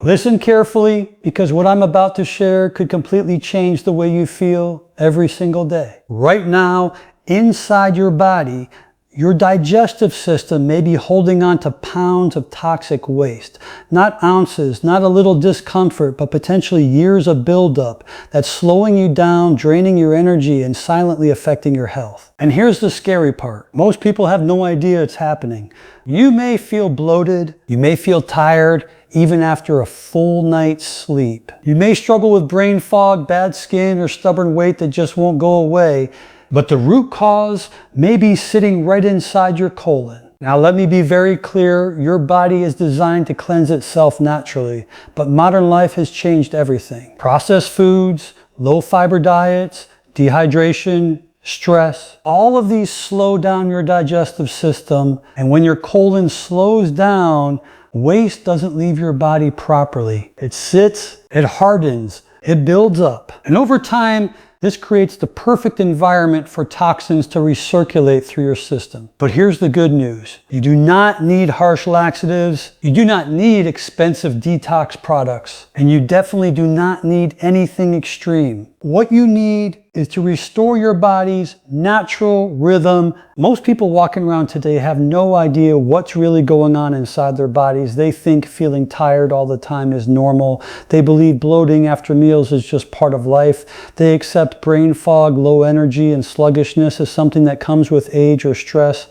Listen carefully, because what I'm about to share could completely change the way you feel every single day. Right now, inside your body, your digestive system may be holding on to pounds of toxic waste. Not ounces, not a little discomfort, but potentially years of buildup that's slowing you down, draining your energy, and silently affecting your health. And here's the scary part. Most people have no idea it's happening. You may feel bloated, you may feel tired, even after a full night's sleep. You may struggle with brain fog, bad skin, or stubborn weight that just won't go away. But the root cause may be sitting right inside your colon. Now let me be very clear, your body is designed to cleanse itself naturally, but modern life has changed everything. Processed foods, low fiber diets, dehydration, stress, all of these slow down your digestive system, and when your colon slows down, waste doesn't leave your body properly. It sits, it hardens, it builds up, and over time, this creates the perfect environment for toxins to recirculate through your system. But here's the good news. You do not need harsh laxatives. You do not need expensive detox products. And you definitely do not need anything extreme. What you need is to restore your body's natural rhythm. Most people walking around today have no idea what's really going on inside their bodies. They think feeling tired all the time is normal. They believe bloating after meals is just part of life. They accept brain fog, low energy, and sluggishness as something that comes with age or stress.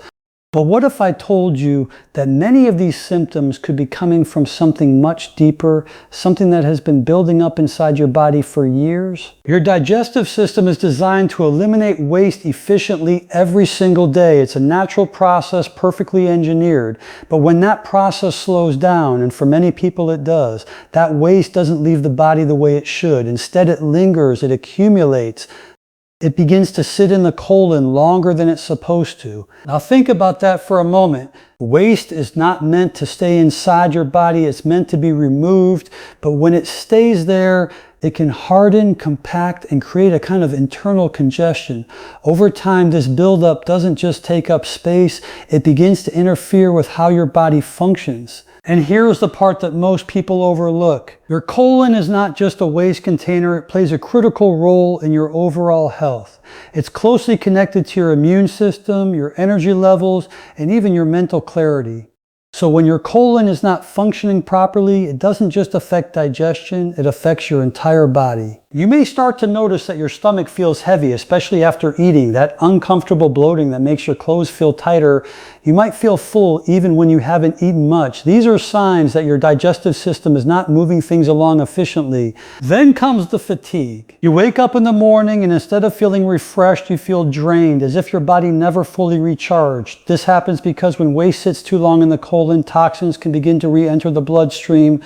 But what if I told you that many of these symptoms could be coming from something much deeper, something that has been building up inside your body for years? Your digestive system is designed to eliminate waste efficiently every single day. It's a natural process, perfectly engineered. But when that process slows down, and for many people it does, that waste doesn't leave the body the way it should. Instead, it lingers, it accumulates. It begins to sit in the colon longer than it's supposed to. Now think about that for a moment. Waste is not meant to stay inside your body. It's meant to be removed. But when it stays there, it can harden, compact, and create a kind of internal congestion. Over time, this buildup doesn't just take up space. It begins to interfere with how your body functions. And here's the part that most people overlook. Your colon is not just a waste container. It plays a critical role in your overall health. It's closely connected to your immune system, your energy levels, and even your mental clarity. So when your colon is not functioning properly, it doesn't just affect digestion, it affects your entire body. You may start to notice that your stomach feels heavy, especially after eating, that uncomfortable bloating that makes your clothes feel tighter. You might feel full even when you haven't eaten much. These are signs that your digestive system is not moving things along efficiently. Then comes the fatigue. You wake up in the morning and instead of feeling refreshed, you feel drained, as if your body never fully recharged. This happens because when waste sits too long in the colon, toxins can begin to re-enter the bloodstream.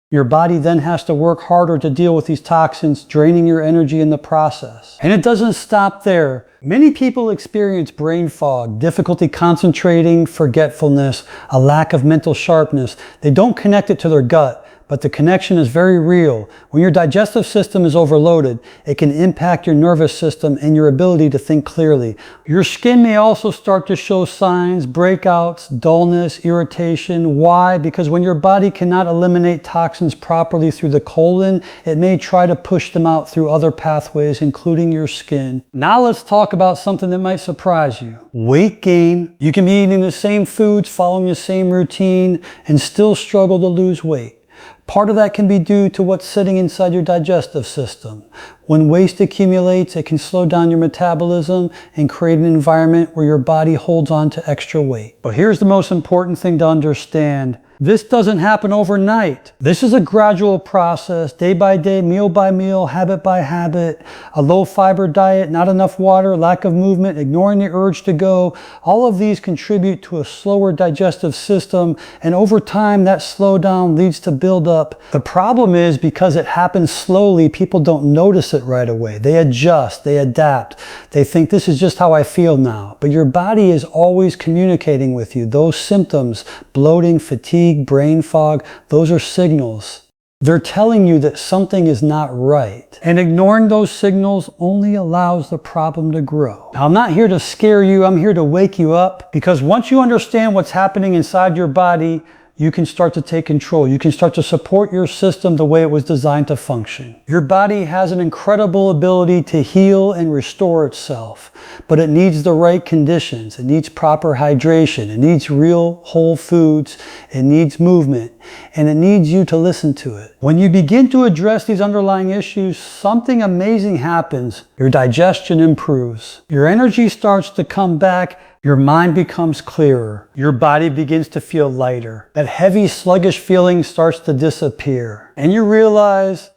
Your body then has to work harder to deal with these toxins, draining your energy in the process. And it doesn't stop there. Many people experience brain fog, difficulty concentrating, forgetfulness, a lack of mental sharpness. They don't connect it to their gut, but the connection is very real. When your digestive system is overloaded, it can impact your nervous system and your ability to think clearly. Your skin may also start to show signs, breakouts, dullness, irritation. Why? Because when your body cannot eliminate toxins properly through the colon, it may try to push them out through other pathways, including your skin. Now let's talk about something that might surprise you. Weight gain. You can be eating the same foods, following the same routine, and still struggle to lose weight. Part of that can be due to what's sitting inside your digestive system. When waste accumulates, it can slow down your metabolism and create an environment where your body holds on to extra weight. But here's the most important thing to understand. This doesn't happen overnight. This is a gradual process, day by day, meal by meal, habit by habit. A low fiber diet, not enough water, lack of movement, ignoring the urge to go. All of these contribute to a slower digestive system, and over time that slowdown leads to buildup. The problem is, because it happens slowly, people don't notice it right away. They adjust, they adapt. They think this is just how I feel now. But your body is always communicating with you. Those symptoms, bloating, fatigue, brain fog, those are signals. They're telling you that something is not right. And ignoring those signals only allows the problem to grow. Now, I'm not here to scare you, I'm here to wake you up, because once you understand what's happening inside your body, you can start to take control. You can start to support your system the way it was designed to function. Your body has an incredible ability to heal and restore itself, but it needs the right conditions. It needs proper hydration. It needs real whole foods. It needs movement, and it needs you to listen to it. When you begin to address these underlying issues, something amazing happens. Your digestion improves. Your energy starts to come back. Your mind becomes clearer. Your body begins to feel lighter. That heavy, sluggish feeling starts to disappear. And you realize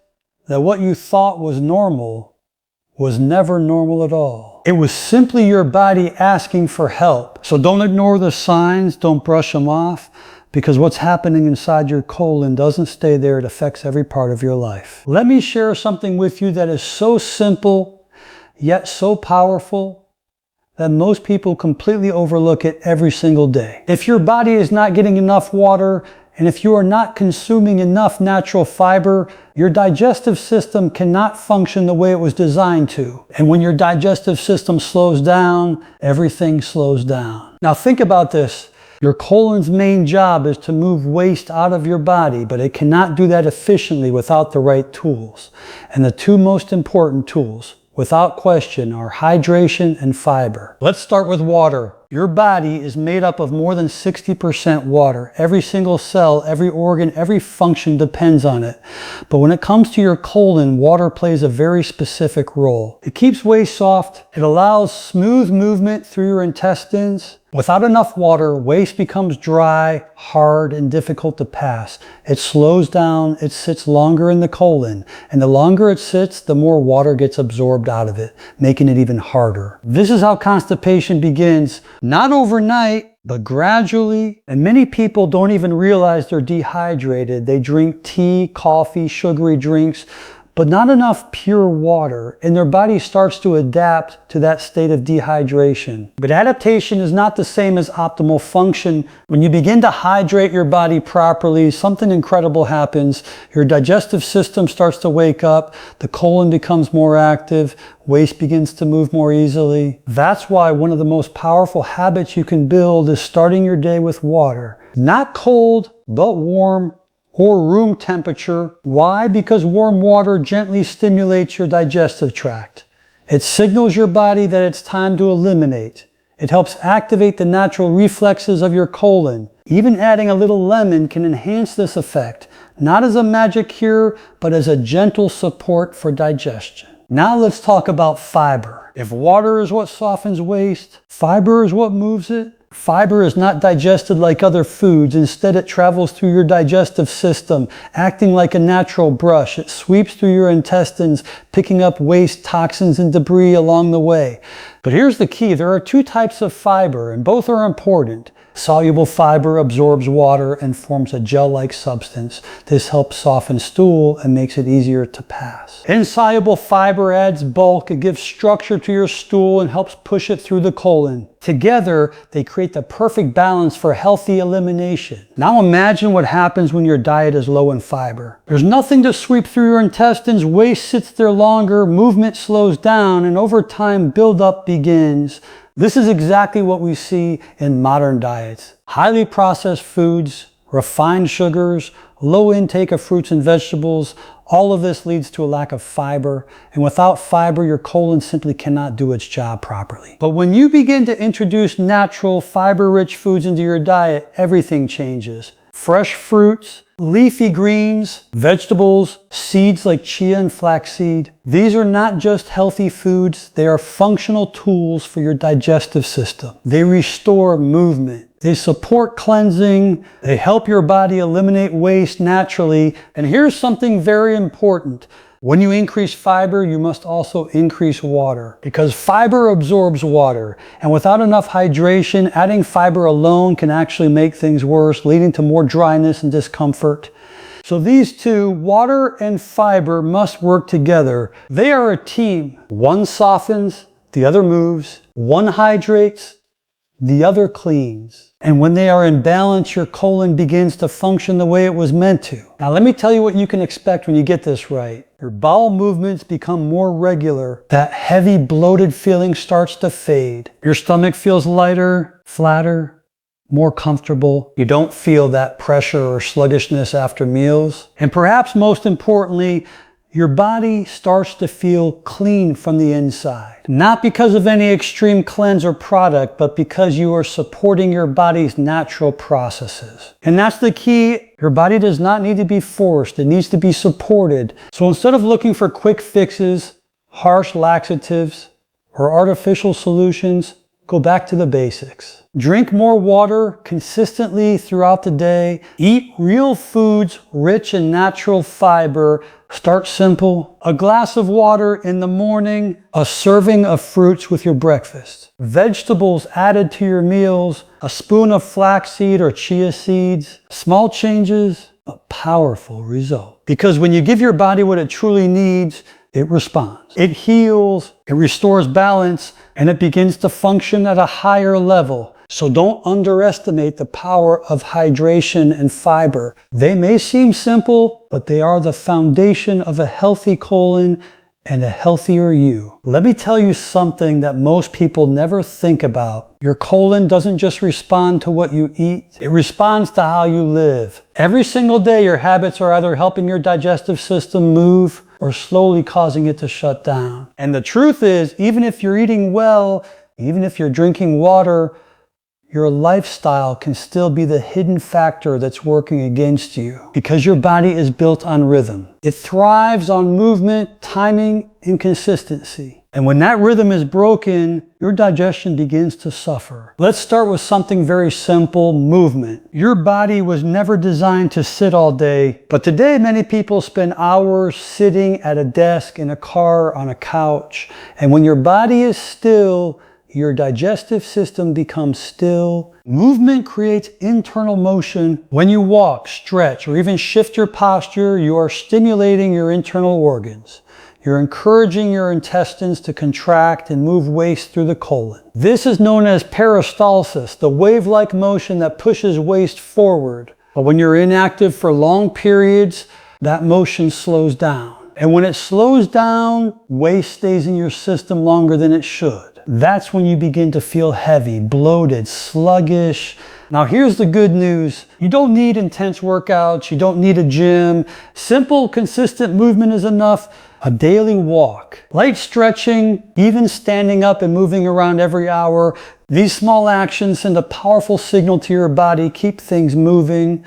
that what you thought was normal was never normal at all. It was simply your body asking for help. So don't ignore the signs. Don't brush them off, because what's happening inside your colon doesn't stay there. It affects every part of your life. Let me share something with you that is so simple, yet so powerful, that most people completely overlook it every single day. If your body is not getting enough water, and if you are not consuming enough natural fiber, your digestive system cannot function the way it was designed to. And when your digestive system slows down, everything slows down. Now think about this. Your colon's main job is to move waste out of your body, but it cannot do that efficiently without the right tools. And the two most important tools, without question, are hydration and fiber. Let's start with water. Your body is made up of more than 60% water. Every single cell, every organ, every function depends on it. But when it comes to your colon, water plays a very specific role. It keeps waste soft. It allows smooth movement through your intestines. Without enough water, waste becomes dry, hard, and difficult to pass. It slows down, it sits longer in the colon, and the longer it sits, the more water gets absorbed out of it, making it even harder. This is how constipation begins, not overnight, but gradually. And many people don't even realize they're dehydrated. They drink tea, coffee, sugary drinks, but not enough pure water, and their body starts to adapt to that state of dehydration. But adaptation is not the same as optimal function. When you begin to hydrate your body properly, something incredible happens. Your digestive system starts to wake up, the colon becomes more active, waste begins to move more easily. That's why one of the most powerful habits you can build is starting your day with water. Not cold, but warm, or room temperature. Why? Because warm water gently stimulates your digestive tract. It signals your body that it's time to eliminate. It helps activate the natural reflexes of your colon. Even adding a little lemon can enhance this effect, not as a magic cure, but as a gentle support for digestion. Now let's talk about fiber. If water is what softens waste, fiber is what moves it. Fiber is not digested like other foods. Instead, it travels through your digestive system, acting like a natural brush. It sweeps through your intestines, picking up waste, toxins, and debris along the way. But here's the key. There are two types of fiber, and both are important. Soluble fiber absorbs water and forms a gel-like substance. This helps soften stool and makes it easier to pass. Insoluble fiber adds bulk. It gives structure to your stool and helps push it through the colon. Together, they create the perfect balance for healthy elimination. Now imagine what happens when your diet is low in fiber. There's nothing to sweep through your intestines, waste sits there longer, movement slows down, and over time, buildup begins. This is exactly what we see in modern diets. Highly processed foods, refined sugars, low intake of fruits and vegetables. All of this leads to a lack of fiber, and without fiber, your colon simply cannot do its job properly. But when you begin to introduce natural, fiber-rich foods into your diet, everything changes. Fresh fruits, leafy greens, vegetables, seeds like chia and flaxseed. These are not just healthy foods, they are functional tools for your digestive system. They restore movement. They support cleansing. They help your body eliminate waste naturally. And here's something very important. When you increase fiber, you must also increase water, because fiber absorbs water. And without enough hydration, adding fiber alone can actually make things worse, leading to more dryness and discomfort. So these two, water and fiber, must work together. They are a team. One softens, the other moves. One hydrates, the other cleans. And when they are in balance, your colon begins to function the way it was meant to. Now let me tell you what you can expect when you get this right. Your bowel movements become more regular. That heavy, bloated feeling starts to fade. Your stomach feels lighter, flatter, more comfortable. You don't feel that pressure or sluggishness after meals. And perhaps most importantly, your body starts to feel clean from the inside. Not because of any extreme cleanse or product, but because you are supporting your body's natural processes. And that's the key. Your body does not need to be forced. It needs to be supported. So instead of looking for quick fixes, harsh laxatives, or artificial solutions, go back to the basics. Drink more water consistently throughout the day. Eat real foods rich in natural fiber. Start simple. A glass of water in the morning. A serving of fruits with your breakfast. Vegetables added to your meals. A spoon of flaxseed or chia seeds. Small changes, a powerful result. Because when you give your body what it truly needs, it responds. It heals, it restores balance, and it begins to function at a higher level. So don't underestimate the power of hydration and fiber. They may seem simple, but they are the foundation of a healthy colon and a healthier you. Let me tell you something that most people never think about. Your colon doesn't just respond to what you eat, it responds to how you live. Every single day, your habits are either helping your digestive system move or slowly causing it to shut down. And the truth is, even if you're eating well, even if you're drinking water, your lifestyle can still be the hidden factor that's working against you, because your body is built on rhythm. It thrives on movement, timing, and consistency. And when that rhythm is broken, your digestion begins to suffer. Let's start with something very simple: movement. Your body was never designed to sit all day, but today many people spend hours sitting at a desk, in a car, on a couch. And when your body is still, your digestive system becomes still. Movement creates internal motion. When you walk, stretch, or even shift your posture, you are stimulating your internal organs. You're encouraging your intestines to contract and move waste through the colon. This is known as peristalsis, the wave-like motion that pushes waste forward. But when you're inactive for long periods, that motion slows down. And when it slows down, waste stays in your system longer than it should. That's when you begin to feel heavy, bloated, sluggish. Now here's the good news. You don't need intense workouts. You don't need a gym. Simple, consistent movement is enough. A daily walk, light stretching, even standing up and moving around every hour. These small actions send a powerful signal to your body, keep things moving.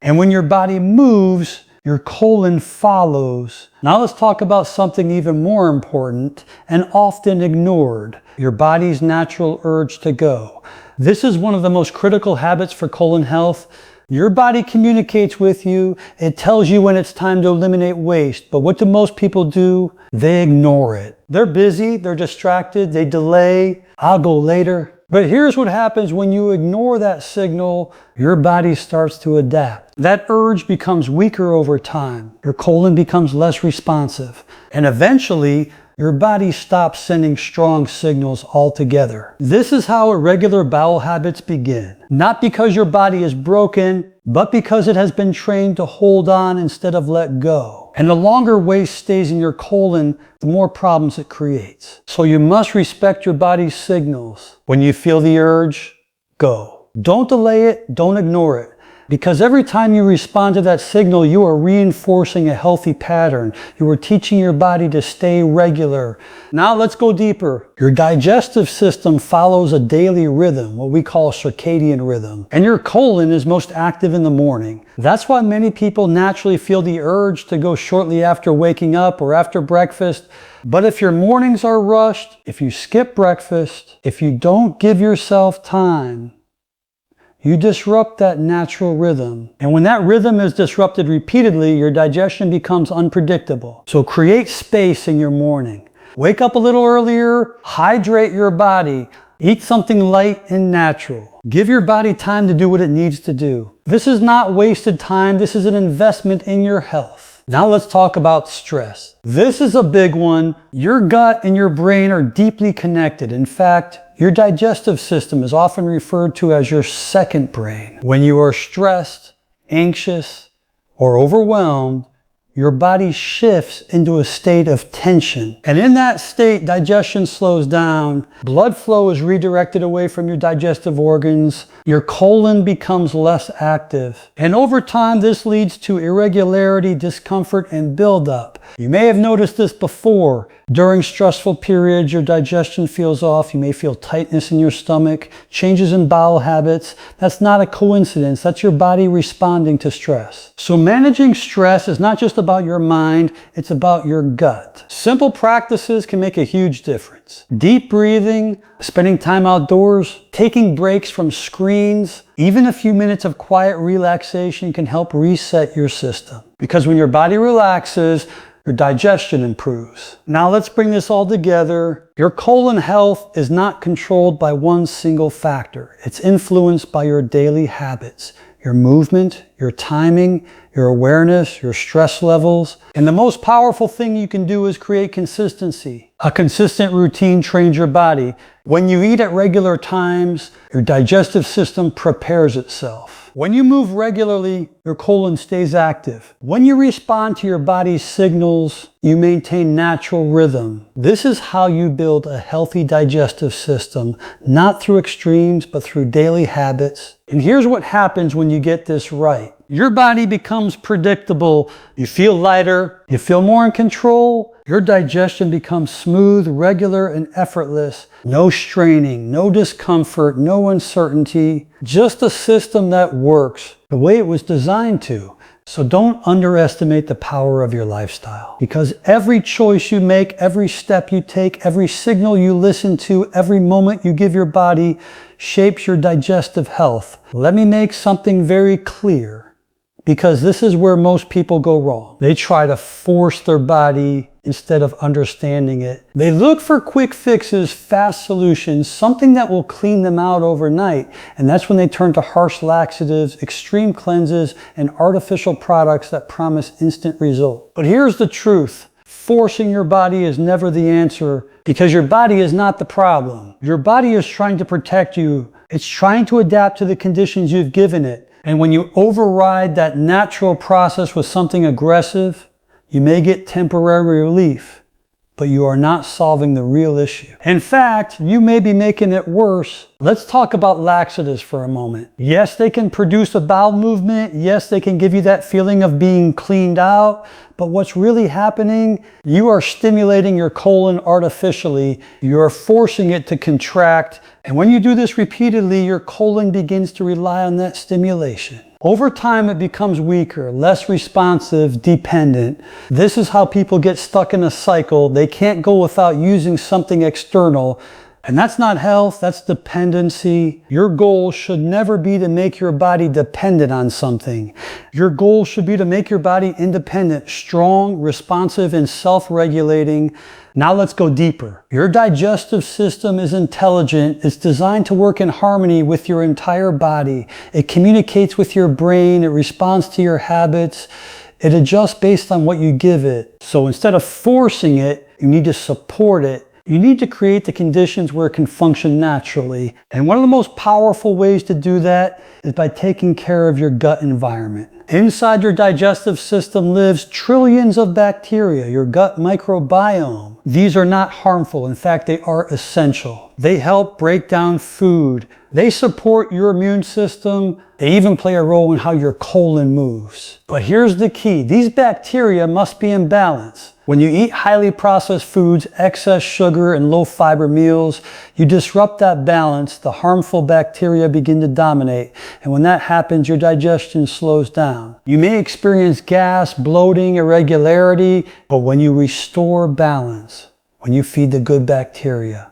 And when your body moves, your colon follows. Now let's talk about something even more important and often ignored: your body's natural urge to go. This is one of the most critical habits for colon health. Your body communicates with you. It tells you when it's time to eliminate waste. But what do most people do? They ignore it. They're busy, they're distracted, they delay. I'll go later. But here's what happens when you ignore that signal: your body starts to adapt. That urge becomes weaker over time. Your colon becomes less responsive. And eventually, your body stops sending strong signals altogether. This is how irregular bowel habits begin. Not because your body is broken, but because it has been trained to hold on instead of let go. And the longer waste stays in your colon, the more problems it creates. So you must respect your body's signals. When you feel the urge, go. Don't delay it, don't ignore it. Because every time you respond to that signal, you are reinforcing a healthy pattern. You are teaching your body to stay regular. Now let's go deeper. Your digestive system follows a daily rhythm, what we call circadian rhythm. And your colon is most active in the morning. That's why many people naturally feel the urge to go shortly after waking up or after breakfast. But if your mornings are rushed, if you skip breakfast, if you don't give yourself time, you disrupt that natural rhythm. And when that rhythm is disrupted repeatedly, your digestion becomes unpredictable. So create space in your morning. Wake up a little earlier, hydrate your body, eat something light and natural. Give your body time to do what it needs to do. This is not wasted time, this is an investment in your health. Now let's talk about stress. This is a big one. Your gut and your brain are deeply connected. In fact, your digestive system is often referred to as your second brain. When you are stressed, anxious, or overwhelmed, your body shifts into a state of tension. And in that state, digestion slows down, blood flow is redirected away from your digestive organs, your colon becomes less active. And over time, this leads to irregularity, discomfort, and buildup. You may have noticed this before. During stressful periods, your digestion feels off. You may feel tightness in your stomach, changes in bowel habits. That's not a coincidence. That's your body responding to stress. So managing stress is not just about your mind, it's about your gut. Simple practices can make a huge difference. Deep breathing, spending time outdoors, taking breaks from screens, even a few minutes of quiet relaxation can help reset your system. Because when your body relaxes, your digestion improves. Now let's bring this all together. Your colon health is not controlled by one single factor. It's influenced by your daily habits, your movement, your timing, your awareness, your stress levels. And the most powerful thing you can do is create consistency. A consistent routine trains your body. When you eat at regular times, your digestive system prepares itself. When you move regularly, your colon stays active. When you respond to your body's signals, you maintain natural rhythm. This is how you build a healthy digestive system, not through extremes, but through daily habits. And here's what happens when you get this right. Your body becomes predictable. You feel lighter. You feel more in control. Your digestion becomes smooth, regular, and effortless. No straining, no discomfort, no uncertainty. Just a system that works the way it was designed to. So don't underestimate the power of your lifestyle, because every choice you make, every step you take, every signal you listen to, every moment you give your body shapes your digestive health. Let me make something very clear, because this is where most people go wrong. They try to force their body instead of understanding it. They look for quick fixes, fast solutions, something that will clean them out overnight. And that's when they turn to harsh laxatives, extreme cleanses, and artificial products that promise instant results. But here's the truth. Forcing your body is never the answer, because your body is not the problem. Your body is trying to protect you. It's trying to adapt to the conditions you've given it. And when you override that natural process with something aggressive, you may get temporary relief, but you are not solving the real issue. In fact, you may be making it worse. Let's talk about laxatives for a moment. Yes, they can produce a bowel movement. Yes, they can give you that feeling of being cleaned out. But what's really happening, you are stimulating your colon artificially. You are forcing it to contract. And when you do this repeatedly, your colon begins to rely on that stimulation. Over time, it becomes weaker, less responsive, dependent. This is how people get stuck in a cycle. They can't go without using something external. And that's not health, that's dependency. Your goal should never be to make your body dependent on something. Your goal should be to make your body independent, strong, responsive, and self-regulating. Now let's go deeper. Your digestive system is intelligent. It's designed to work in harmony with your entire body. It communicates with your brain. It responds to your habits. It adjusts based on what you give it. So instead of forcing it, you need to support it. You need to create the conditions where it can function naturally. And one of the most powerful ways to do that is by taking care of your gut environment. Inside your digestive system lives trillions of bacteria, your gut microbiome. These are not harmful. In fact, they are essential. They help break down food. They support your immune system. They even play a role in how your colon moves. But here's the key. These bacteria must be in balance. When you eat highly processed foods, excess sugar, and low fiber meals, you disrupt that balance. The harmful bacteria begin to dominate. And when that happens, your digestion slows down. You may experience gas, bloating, irregularity, but when you restore balance, when you feed the good bacteria,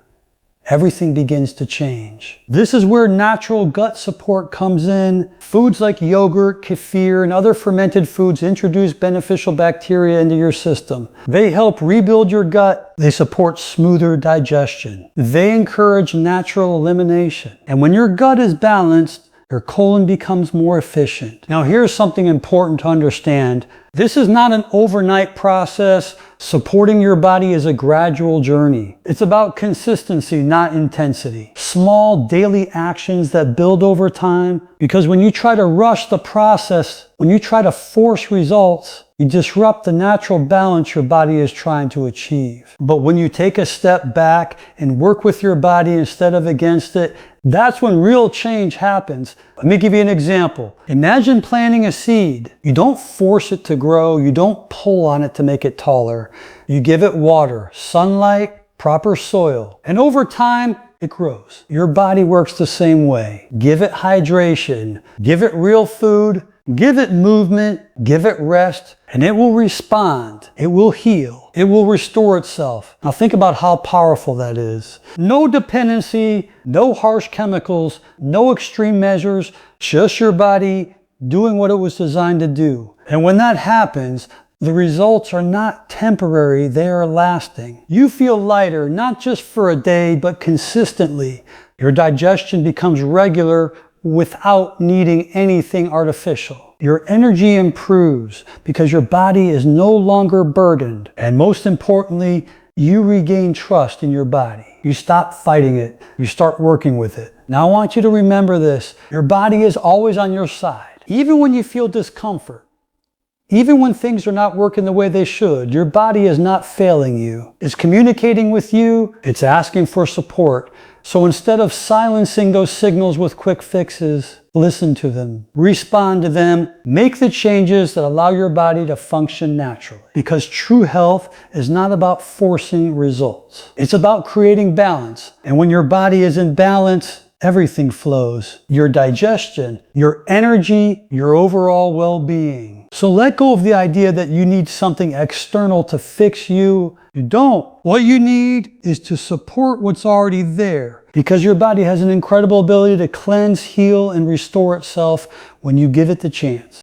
everything begins to change. This is where natural gut support comes in. Foods like yogurt, kefir, and other fermented foods introduce beneficial bacteria into your system. They help rebuild your gut. They support smoother digestion. They encourage natural elimination. And when your gut is balanced, your colon becomes more efficient. Now here's something important to understand. This is not an overnight process. Supporting your body is a gradual journey. It's about consistency, not intensity. Small daily actions that build over time. Because when you try to rush the process, when you try to force results, You disrupt the natural balance your body is trying to achieve. But when you take a step back and work with your body instead of against it, that's when real change happens. Let me give you an example. Imagine planting a seed. You don't force it to grow. You don't pull on it to make it taller. You give it water, sunlight, proper soil. And over time, it grows. Your body works the same way. Give it hydration. Give it real food. Give it movement, give it rest, and it will respond. It will heal. It will restore itself. Now think about how powerful that is. No dependency, no harsh chemicals, no extreme measures, just your body doing what it was designed to do. And when that happens, the results are not temporary, they are lasting. You feel lighter, not just for a day, but consistently. Your digestion becomes regular without needing anything artificial. Your energy improves because your body is no longer burdened. And most importantly, you regain trust in your body. You stop fighting it. You start working with it. Now I want you to remember this. Your body is always on your side. Even when you feel discomfort, even when things are not working the way they should, your body is not failing you. It's communicating with you. It's asking for support. So instead of silencing those signals with quick fixes, listen to them, respond to them, make the changes that allow your body to function naturally. Because true health is not about forcing results. It's about creating balance. And when your body is in balance, everything flows. Your digestion, your energy, your overall well-being. So let go of the idea that you need something external to fix you. You don't. What you need is to support what's already there, because your body has an incredible ability to cleanse, heal, and restore itself when you give it the chance.